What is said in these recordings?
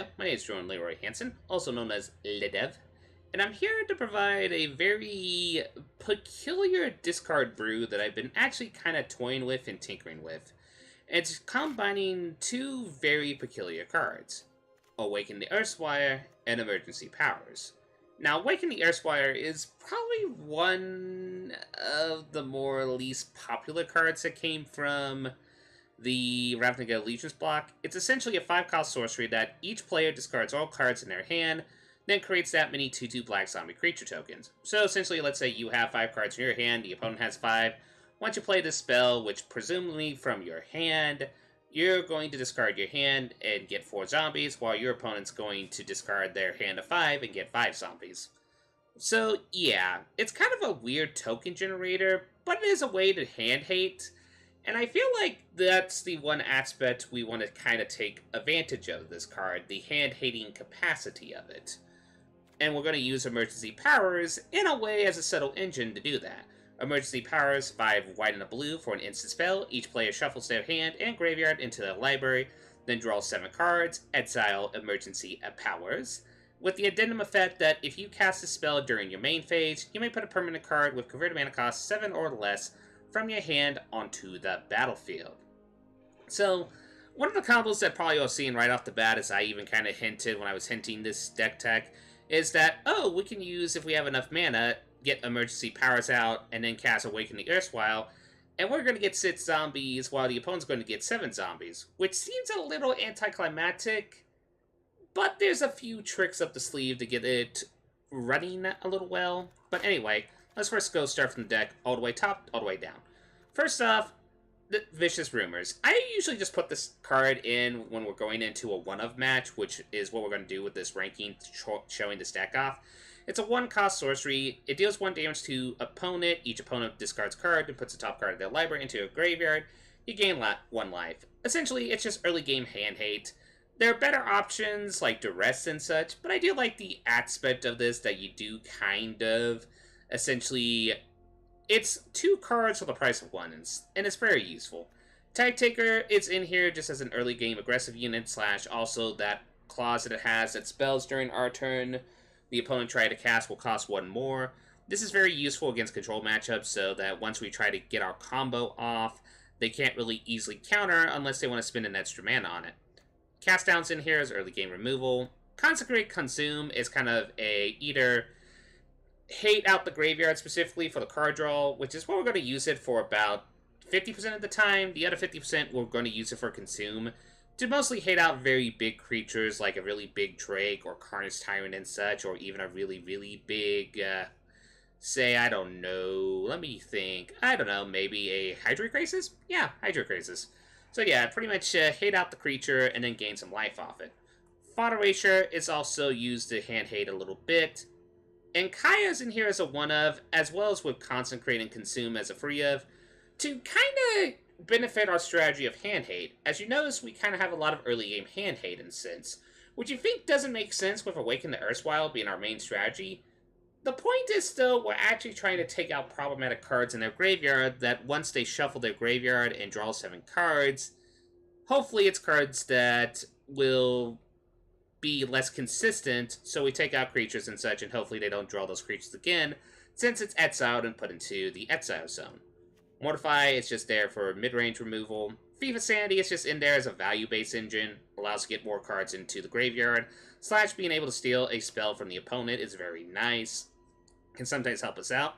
video. My name is Jordan Leroy Hansen, also known as Ledev, and I'm here to provide a very peculiar discard brew that I've been actually kind of toying with and tinkering with. It's combining two very peculiar cards, Awaken the Earthwire and Emergency Powers. Now, Awaken the Earthwire is probably one of the more least popular cards that came from the Ravnica Allegiance block. It's essentially a 5-cost sorcery that each player discards all cards in their hand, then creates that many 2/2 black zombie creature tokens. So essentially, let's say you have 5 cards in your hand, the opponent has 5. Once you play this spell, which presumably from your hand, you're going to discard your hand and get 4 zombies, while your opponent's going to discard their hand of 5 and get 5 zombies. So yeah, it's kind of a weird token generator, but it is a way to hand hate. And I feel like that's the one aspect we want to kind of take advantage of this card, the hand-hating capacity of it. And we're going to use Emergency Powers in a way as a subtle engine to do that. Emergency Powers, 5 white and a blue for an instant spell. Each player shuffles their hand and graveyard into their library, then draws 7 cards, exile Emergency Powers, with the addendum effect that if you cast a spell during your main phase, you may put a permanent card with converted mana cost 7 or less from your hand onto the battlefield. So, one of the combos that probably you're seeing right off the bat, as I even kind of hinted when I was hinting this deck tech, is that, oh, we can use, if we have enough mana, get Emergency Powers out, and then cast Awaken the Erstwhile, and we're going to get 6 zombies, while the opponent's going to get 7 zombies, which seems a little anticlimactic, but there's a few tricks up the sleeve to get it running a little well. But anyway, let's first go start from the deck, all the way top, all the way down. First off, the Vicious Rumors. I usually just put this card in when we're going into a one-of match, which is what we're going to do with this ranking, showing this deck off. It's a 1-cost sorcery. It deals 1 damage to opponent. Each opponent discards a card and puts the top card of their library into a graveyard. You gain 1 life. Essentially, it's just early game hand hate. There are better options, like Duress and such, but I do like the aspect of this that you do kind of, essentially, it's 2 cards for the price of 1, and it's very useful. Tag Taker is in here just as an early game aggressive unit, / also that clause that it has that spells during our turn the opponent try to cast will cost 1 more. This is very useful against control matchups, so that once we try to get our combo off, they can't really easily counter unless they want to spend an extra mana on it. Cast Downs in here is early game removal. Consecrate Consume is kind of a either hate out the graveyard specifically for the card draw, which is what we're going to use it for about 50% of the time. The other 50% we're going to use it for Consume, to mostly hate out very big creatures like a really big Drake or Carnage Tyrant and such, or even a really, really big, say, I don't know, let me think, I don't know, maybe a Hydra Crisis? Yeah, Hydra Crisis. So yeah, pretty much hate out the creature and then gain some life off it. Fodder Erasure is also used to hand hate a little bit. And Kaya's in here as a one-of, as well as with Consecrate and Consume as a free-of, to kind of benefit our strategy of hand hate. As you notice, we kind of have a lot of early game hand hate in a sense, which you think doesn't make sense with Awaken the Erstwhile being our main strategy. The point is still, we're actually trying to take out problematic cards in their graveyard that once they shuffle their graveyard and draw 7 cards, hopefully it's cards that will be less consistent, so we take out creatures and such, and hopefully they don't draw those creatures again, since it's exiled and put into the exile zone. Mortify is just there for mid-range removal. Thief of Sanity is just in there as a value-based engine, allows to get more cards into the graveyard, / being able to steal a spell from the opponent is very nice. Can sometimes help us out.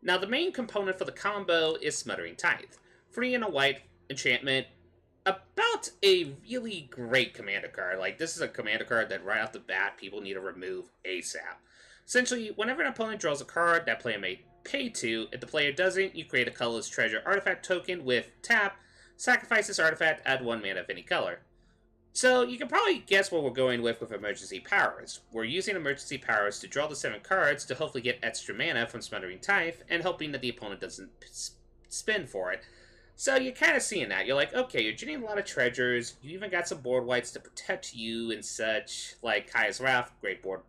Now, the main component for the combo is Smothering Tithe. 3 and a white enchantment. About a really great commander card. Like, this is a commander card that right off the bat, people need to remove ASAP. Essentially, whenever an opponent draws a card, that player may pay to. If the player doesn't, you create a colorless treasure artifact token with tap, sacrifice this artifact, add 1 mana of any color. So, you can probably guess what we're going with Emergency Powers. We're using Emergency Powers to draw the 7 cards to hopefully get extra mana from Smothering Tithe, and hoping that the opponent doesn't spend for it. So, you're kind of seeing that. You're like, okay, you're generating a lot of treasures, you even got some board whites to protect you and such, like Kaya's Wrath, great board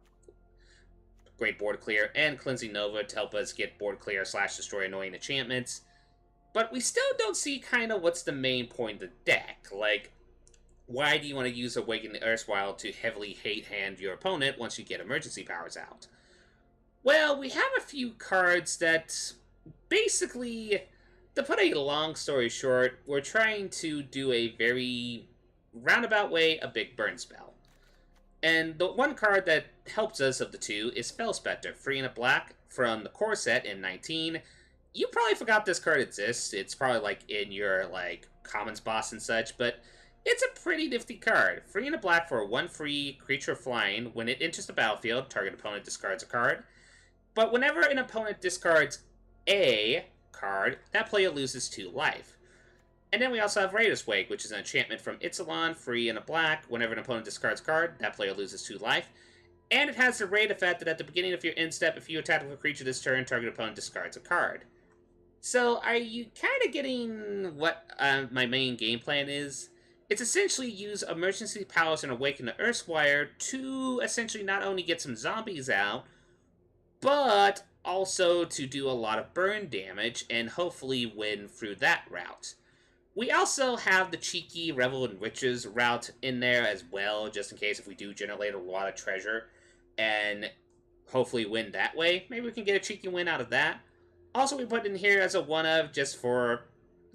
clear, and Cleansing Nova to help us get board clear / destroy annoying enchantments. But we still don't see kind of what's the main point of the deck. Like, Why do you want to use Awaken the Erstwhile to heavily hate hand your opponent once you get emergency powers out? Well, we have a few cards that basically, to put a long story short, we're trying to do a very roundabout way a big burn spell. And the one card that helps us of the two is Spell Spectre, 3 and a black from the core set in 19. You probably forgot this card exists. It's probably like in your like commons boss and such, but it's a pretty nifty card. 3 and a black for a 1 free creature flying. When it enters the battlefield, target opponent discards a card. But whenever an opponent discards a card, that player loses 2 life. And then we also have Raider's Wake, which is an enchantment from Ixalan, 3 and a black. Whenever an opponent discards a card, that player loses 2 life. And it has the raid effect that at the beginning of your end step, if you attack with a creature this turn, target opponent discards a card. So are you kind of getting what my main game plan is? It's essentially use emergency powers and Awaken the Earthsquire to essentially not only get some zombies out, but also to do a lot of burn damage and hopefully win through that route. We also have the cheeky Revel in Riches route in there as well, just in case if we do generate a lot of treasure and hopefully win that way. Maybe we can get a cheeky win out of that. Also, we put in here as a one-of just for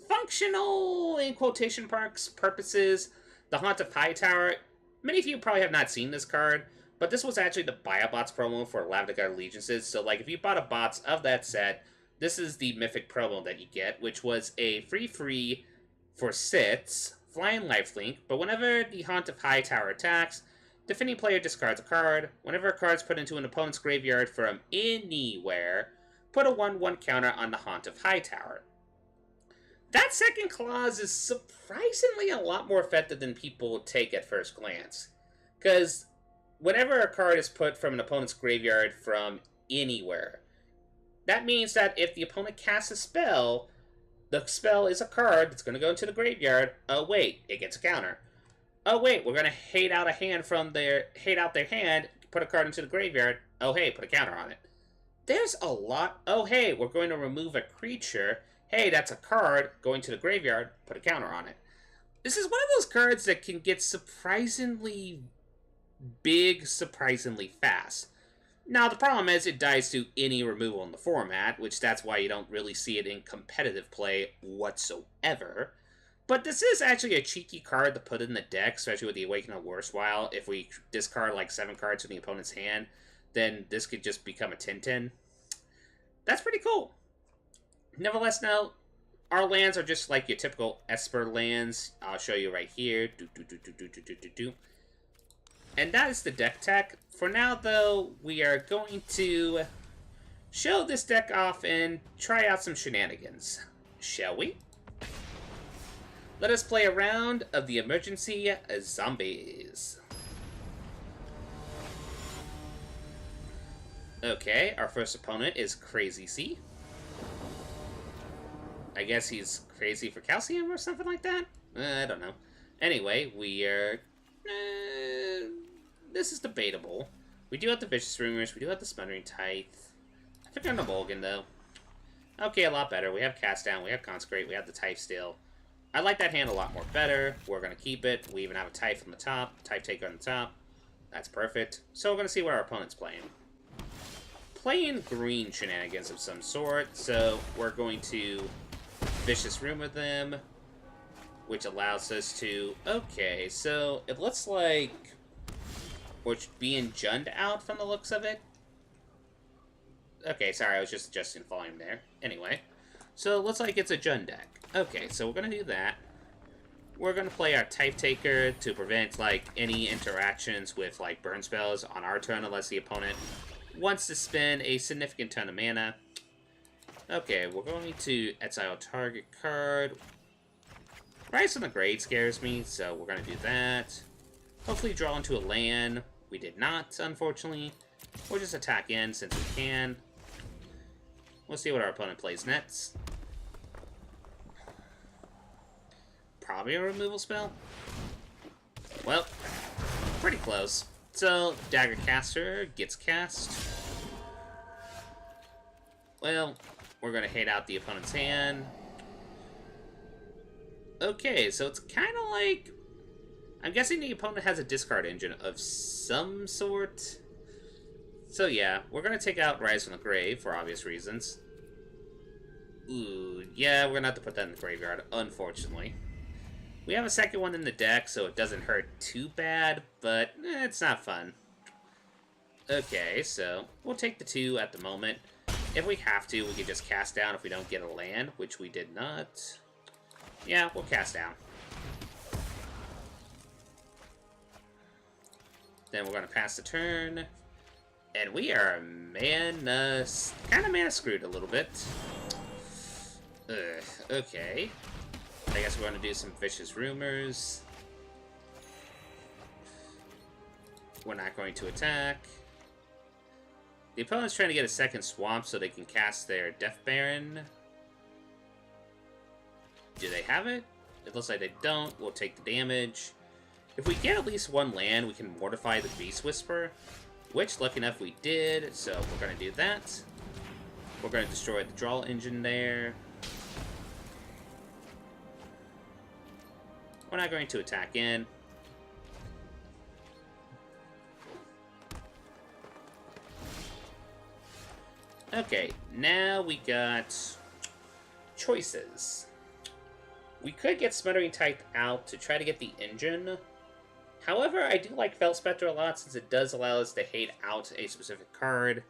functional, in quotation marks, purposes, the Haunt of Hightower. Many of you probably have not seen this card, but this was actually the Buy-A-Bots promo for Lavnigar Allegiances. So, like, if you bought a bots of that set, this is the Mythic promo that you get, which was a free for Sits, Flying Lifelink, but whenever the Haunt of Hightower attacks, defending player discards a card. Whenever a card is put into an opponent's graveyard from anywhere, put a 1/1 counter on the Haunt of Hightower. That second clause is surprisingly a lot more effective than people take at first glance. Because whenever a card is put from an opponent's graveyard from anywhere, that means that if the opponent casts a spell, the spell is a card that's going to go into the graveyard. Oh wait, it gets a counter. Oh wait, we're going to hate out their hand, put a card into the graveyard. Oh hey, put a counter on it. There's a lot. Oh hey, we're going to remove a creature. Hey, that's a card going to the graveyard, put a counter on it. This is one of those cards that can get surprisingly big, surprisingly fast. Now, the problem is it dies to any removal in the format, which that's why you don't really see it in competitive play whatsoever. But this is actually a cheeky card to put in the deck, especially with the Awaken of Worthwhile. If we discard like 7 cards from the opponent's hand, then this could just become a 10/10. That's pretty cool. Nevertheless, now, our lands are just like your typical Esper lands. I'll show you right here. And that is the deck tech. For now, though, we are going to show this deck off and try out some shenanigans. Shall we? Let us play a round of the emergency zombies. Okay, our first opponent is Crazy C. I guess he's crazy for calcium or something like that? I don't know. Anyway, we are... this is debatable. We do have the Vicious Rumors, we do have the Smothering Tithe. I think I'm the Mulligan, though. Okay, a lot better. We have Cast Down, we have Consecrate, we have the Tithe still. I like that hand a lot more better. We're going to keep it. We even have a Tithe on the top, Tithe Taker on the top. That's perfect. So we're going to see what our opponent's playing. Playing green shenanigans of some sort, so we're going to Vicious Rumor them, which allows us to... Okay, so it looks like we're being Junned out from the looks of it. Okay, sorry, I was just adjusting volume there. Anyway, so it looks like it's a Jund deck. Okay, so we're going to do that. We're going to play our Tithe Taker to prevent, like, any interactions with, like, burn spells on our turn unless the opponent wants to spend a significant ton of mana. Okay, we're going to exile target card. Rise on the Grade scares me, so we're going to do that. Hopefully draw into a land. We did not, unfortunately. We'll just attack in since we can. We'll see what our opponent plays next. Probably a removal spell. Well, pretty close. So, Dagger Caster gets cast. Well, we're going to hate out the opponent's hand. Okay, so it's kind of like I'm guessing the opponent has a discard engine of some sort. So yeah, we're going to take out Rise from the Grave for obvious reasons. Ooh, yeah, we're going to have to put that in the graveyard, unfortunately. We have a second one in the deck, so it doesn't hurt too bad, but it's not fun. Okay, so we'll take the 2 at the moment. If we have to, we can just cast down if we don't get a land, which we did not. Yeah, we'll cast down. Then we're going to pass the turn. And we are kind of mana screwed a little bit. Okay. I guess we're going to do some Vicious Rumors. We're not going to attack. The opponent's trying to get a second swamp so they can cast their Death Baron. Do they have it? It looks like they don't. We'll take the damage. If we get at least one land, we can mortify the Beast Whisperer, which, lucky enough, we did, so we're going to do that. We're going to destroy the draw engine there. We're not going to attack in. Okay, now we got choices. We could get Smothering Tithe out to try to get the engine. However, I do like Fell Spectre a lot since it does allow us to hate out a specific card.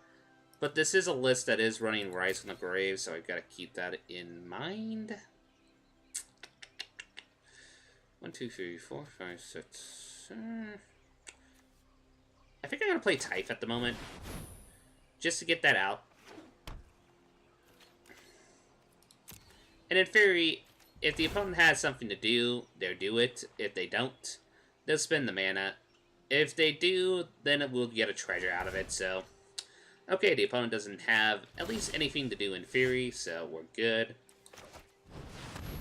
But this is a list that is running Rise from the Grave, so I've got to keep that in mind. 1, 2, 3, 4, 5, 6. I think I'm going to play Tithe at the moment, just to get that out. And in theory, if the opponent has something to do, they'll do it. If they don't, they'll spend the mana. If they do, then it will get a treasure out of it, so... Okay, the opponent doesn't have at least anything to do in theory, so we're good.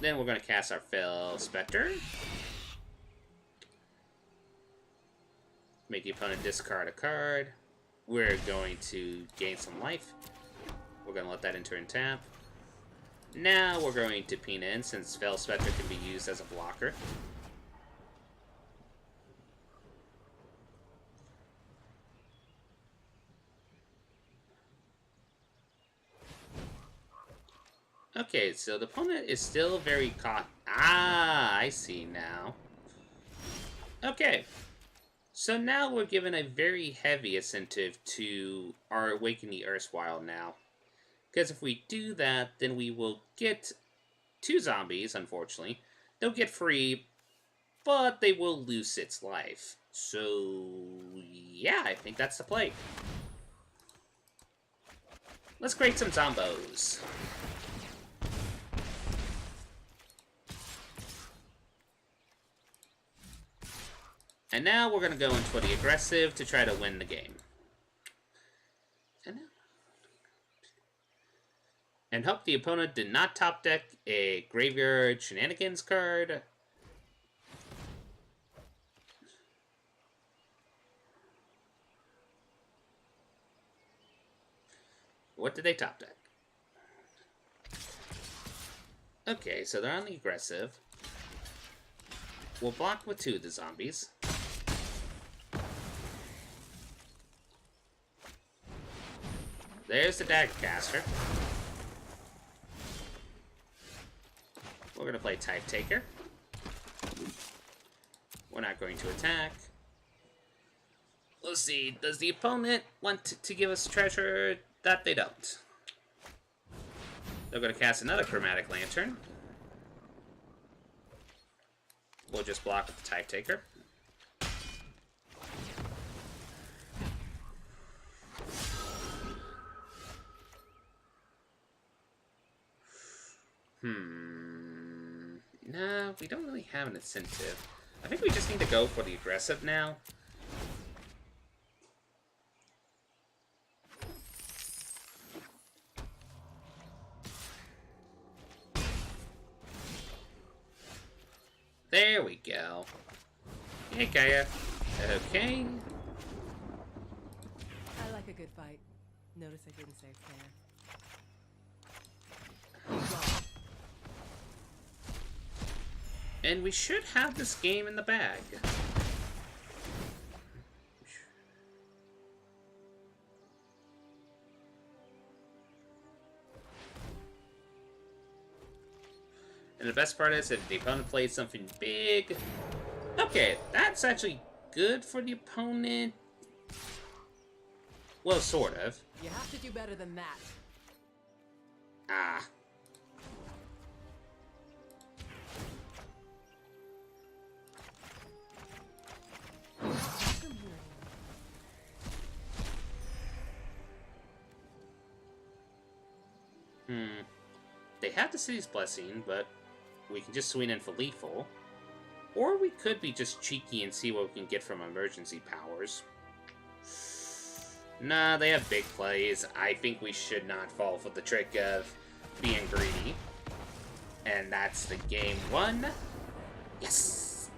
Then we're going to cast our Fell Spectre. Make the opponent discard a card. We're going to gain some life. We're going to let that enter and tap. Now we're going to pin in, since Fell Spectre can be used as a blocker. Okay, so the opponent is still very caught. Ah, I see now. Okay. So now we're given a very heavy incentive to our Awaken the Erstwhile now. Because if we do that, then we will get 2 zombies, unfortunately. They'll get free, but they will lose its life. So, yeah, I think that's the play. Let's create some zombos. And now we're going to go in for the aggressive to try to win the game. And hope the opponent did not top deck a Graveyard Shenanigans card. What did they top deck? Okay, so they're on the aggressive. We'll block with 2 of the zombies. There's the Dagger Caster. We're going to play Tithe Taker. We're not going to attack. Let's see, does the opponent want to give us treasure? That they don't. They're going to cast another Chromatic Lantern. We'll just block with the Tithe Taker. Nah, we don't really have an incentive. I think we just need to go for the aggressive now. There we go. Hey, Gaia. Okay. I like a good fight. Notice I didn't say fair. And we should have this game in the bag. And the best part is if the opponent plays something big... Okay, that's actually good for the opponent. Well, sort of. You have to do better than that. Ah. They have the City's Blessing, but we can just swing in for lethal. Or we could be just cheeky and see what we can get from emergency powers. Nah, they have big plays. I think we should not fall for the trick of being greedy. And that's the game one. Yes!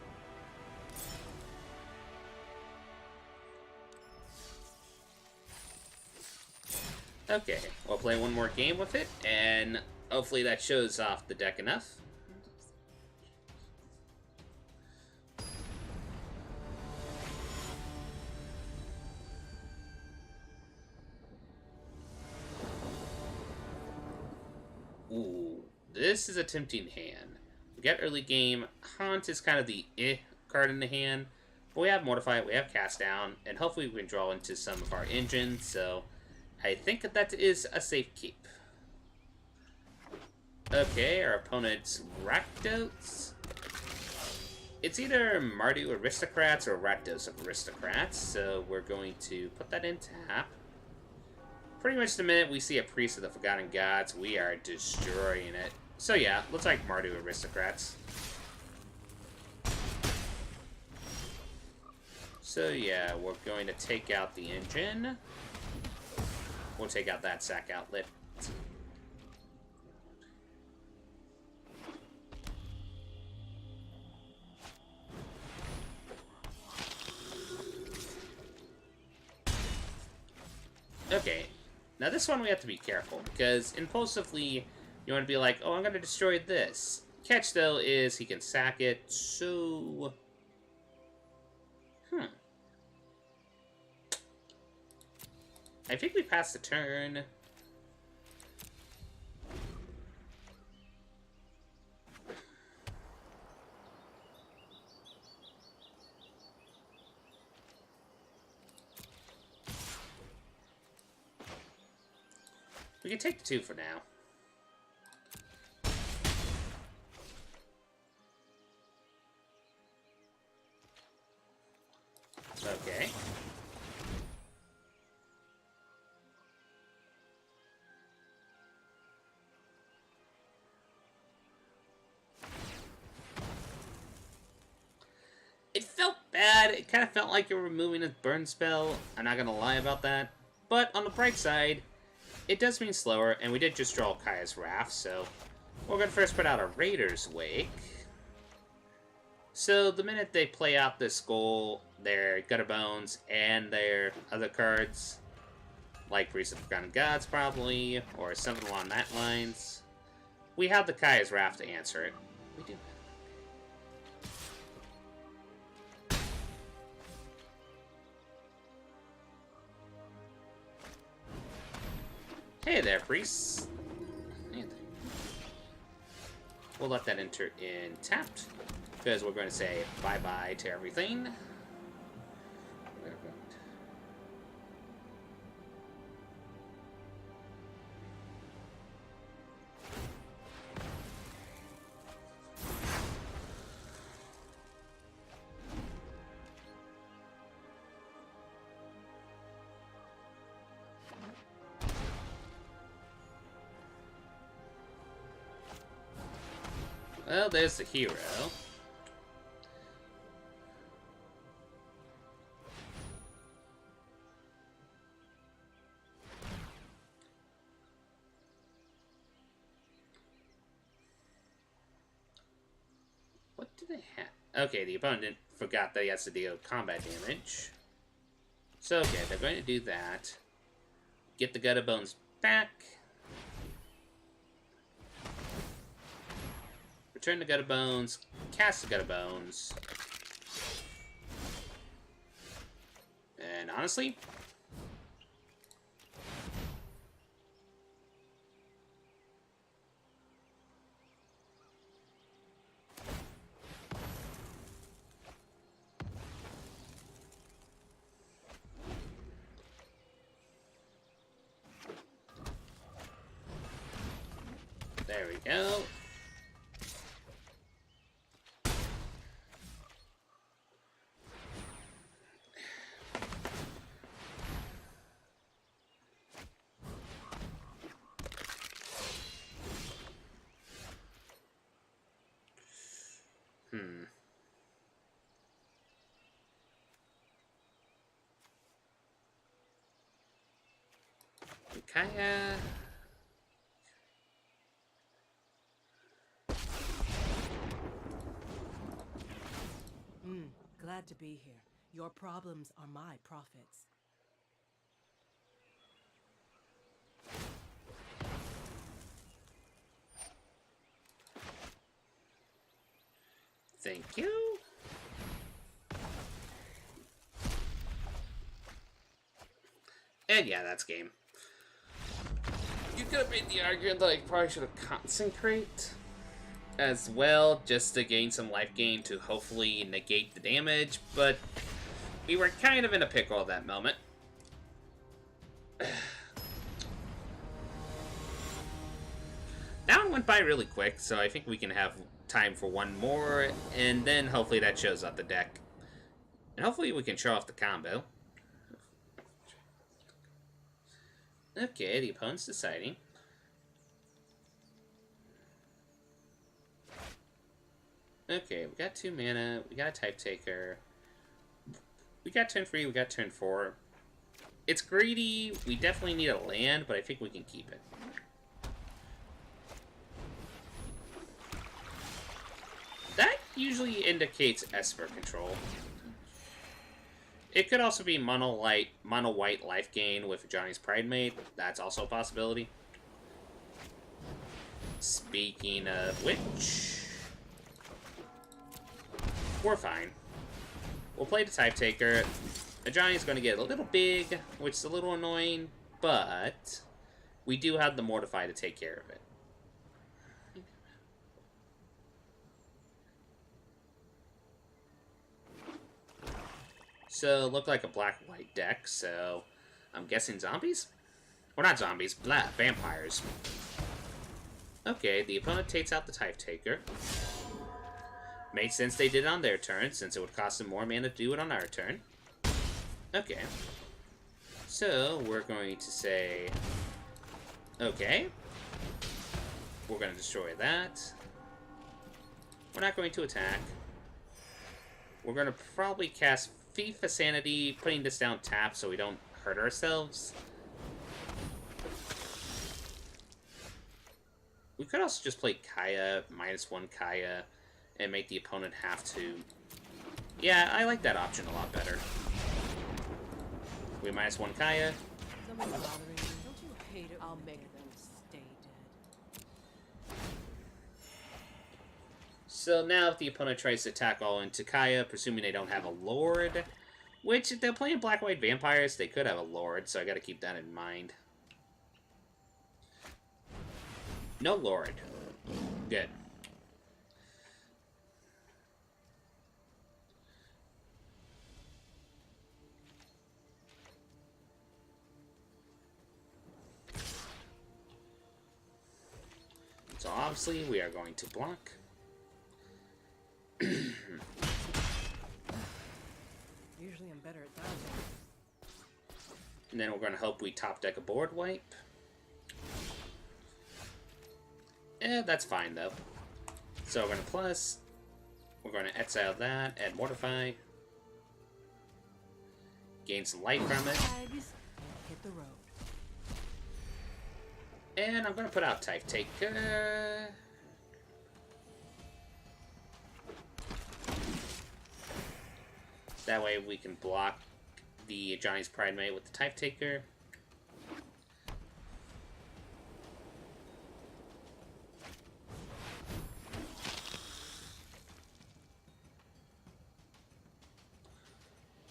Okay, we'll play one more game with it, and hopefully that shows off the deck enough. Ooh, this is a tempting hand. We got early game. Haunt is kind of the card in the hand. But we have Mortify, we have Cast Down, and hopefully we can draw into some of our engines, so I think that is a safe keep. Okay, our opponent's Rakdos. It's either Mardu Aristocrats or Rakdos of Aristocrats, so we're going to put that in tap. Pretty much the minute we see a Priest of the Forgotten Gods, we are destroying it. So yeah, looks like Mardu Aristocrats. So yeah, we're going to take out the engine. We'll take out that sack outlet. Okay, now this one we have to be careful, because impulsively you want to be like, oh, I'm going to destroy this. Catch, though, is he can sack it, so... I think we passed the turn. We can take the 2 for now. Okay. It felt bad. It kind of felt like you were removing a burn spell. I'm not going to lie about that. But on the bright side, it does mean slower, and we did just draw Kaya's Wrath, so we're going to first put out a Raider's Wake. So the minute they play out this goal, their Gutter Bones and their other cards, like Priest of the Forgotten Gods probably, or something along that lines, we have the Kaya's Wrath to answer it. We do. Hey there, priests. We'll let that enter in tapped, because we're going to say bye-bye to everything. Well, there's the hero. What do they have? Okay, the opponent forgot that he has to deal combat damage. So, okay, they're going to do that. Get the Gutter Bones back. Return the Gutter Bones, cast the Gutter Bones. And honestly, we go. Kaya. Glad to be here. Your problems are my profits. Thank you. And yeah, that's game. You could have made the argument that I probably should have concentrate as well, just to gain some life gain to hopefully negate the damage, but we were kind of in a pickle at that moment. That one went by really quick, so I think we can have time for one more, and then hopefully that shows up the deck. And hopefully we can show off the combo. Okay, the opponent's deciding. Okay, we got 2 mana, we got a Type Taker. We got turn 3, we got turn 4. It's greedy, we definitely need a land, but I think we can keep it. That usually indicates Esper control. It could also be mono white life gain with Johnny's Pridemate. That's also a possibility. Speaking of which, we're fine. We'll play the Type Taker. Johnny's going to get a little big, which is a little annoying, but we do have the Mortify to take care of it. So, look like a black-white deck, so I'm guessing zombies? Or not zombies, vampires. Okay, the opponent takes out the Type Taker. Made sense they did it on their turn, since it would cost them more mana to do it on our turn. Okay. So, we're going to say... Okay. We're going to destroy that. We're not going to attack. We're going to probably cast Thief of Sanity, putting this down tap so we don't hurt ourselves. We could also just play Kaya, -1 Kaya, and make the opponent have to... Yeah, I like that option a lot better. We -1 Kaya. Someone's bothering you. Don't you hate it? I'll make them stay dead. So now if the opponent tries to attack all into Kaya, presuming they don't have a Lord, which if they're playing black-white vampires, they could have a Lord, so I gotta keep that in mind. No Lord. Good. So obviously we are going to block. Usually I'm better at that. And then we're going to hope we top deck a board wipe. That's fine though. So we're going to plus. We're going to exile that, add Mortify. Gain some life from it. Hit the road. And I'm going to put out Type Taker. That way we can block the Johnny's Pridemate with the Type Taker.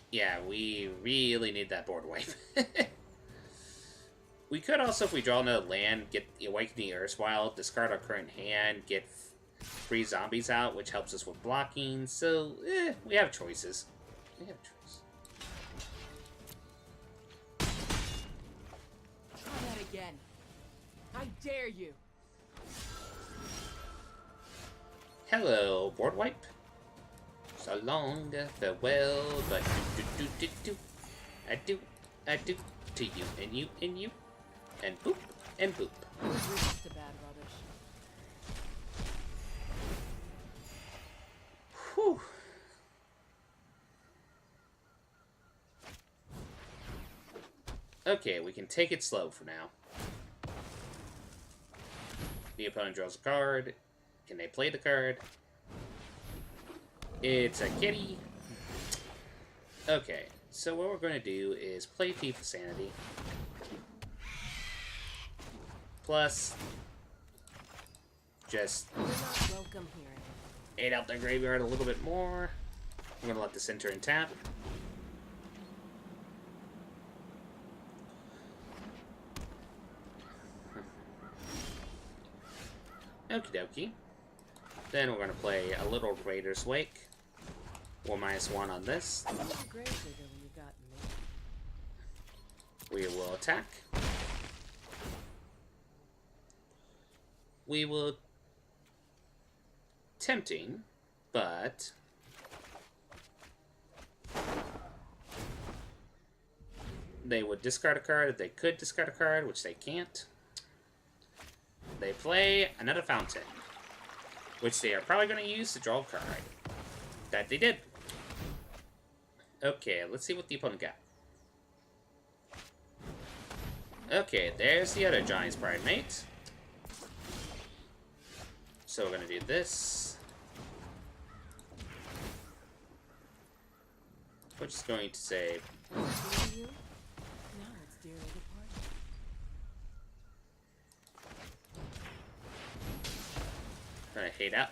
Yeah, we really need that board wipe. We could also, if we draw another land, get the Awakening Erstwhile, discard our current hand, get 3 zombies out, which helps us with blocking. So, we have choices. We have choices. Try that again. I dare you. Hello, board wipe. So long, farewell, but do. I do to you, and you, and boop, and boop. Resist the bad rubbish. Whew. Okay, we can take it slow for now. The opponent draws a card. Can they play the card? It's a kitty. Okay, so what we're going to do is play Thief of Sanity. Plus, just You're not welcome here. aid out their graveyard a little bit more. I'm going to let this enter and tap. Okie dokie. Then we're going to play a little Raider's Wake. 1/1 on this. You were a grave digger when you got me. We will attack. We will... Tempting, but... They would discard a card if they could discard a card, which they can't. They play another Fountain, which they are probably going to use to draw a card. That they did. Okay, let's see what the opponent got. Okay, there's the other Johnny's Bridemate. So we're going to do this. We're just going to say... You? Now it's dearly departed. Gonna hate out.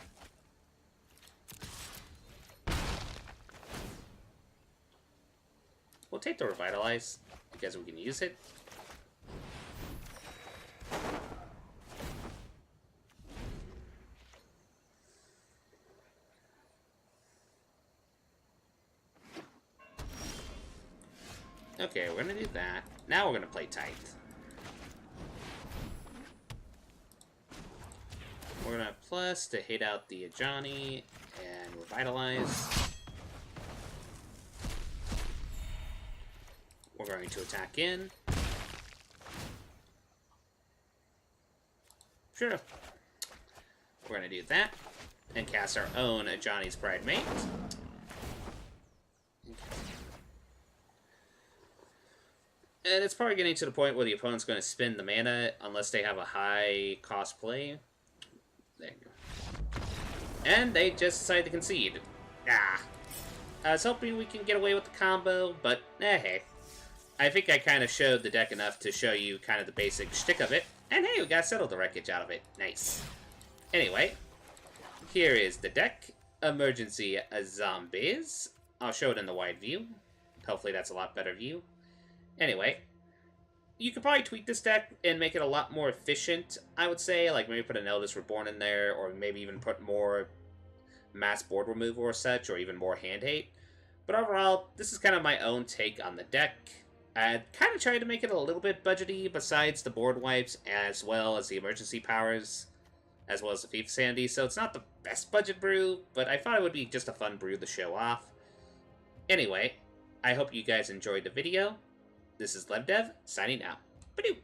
We'll take the Revitalize, because we can use it. Okay, we're gonna do that. Now we're gonna play Tithe. We're gonna plus to hate out the Ajani and Revitalize. We're going to attack in. Sure. We're gonna do that and cast our own Ajani's Bridemate. And it's probably getting to the point where the opponent's going to spend the mana unless they have a high cost play. There you go. And they just decided to concede. Ah. I was hoping we can get away with the combo, but hey. I think I kind of showed the deck enough to show you kind of the basic shtick of it. And hey, we got Settle the Wreckage out of it. Nice. Anyway, here is the deck. Emergency Zombies. I'll show it in the wide view. Hopefully that's a lot better view. Anyway, you could probably tweak this deck and make it a lot more efficient, I would say. Like, maybe put an Eldest Reborn in there, or maybe even put more mass board removal or such, or even more hand hate. But overall, this is kind of my own take on the deck. I kind of tried to make it a little bit budgety, besides the board wipes, as well as the emergency powers, as well as the Thief of Sanity. So it's not the best budget brew, but I thought it would be just a fun brew to show off. Anyway, I hope you guys enjoyed the video. This is LevDev, signing out. Badoo!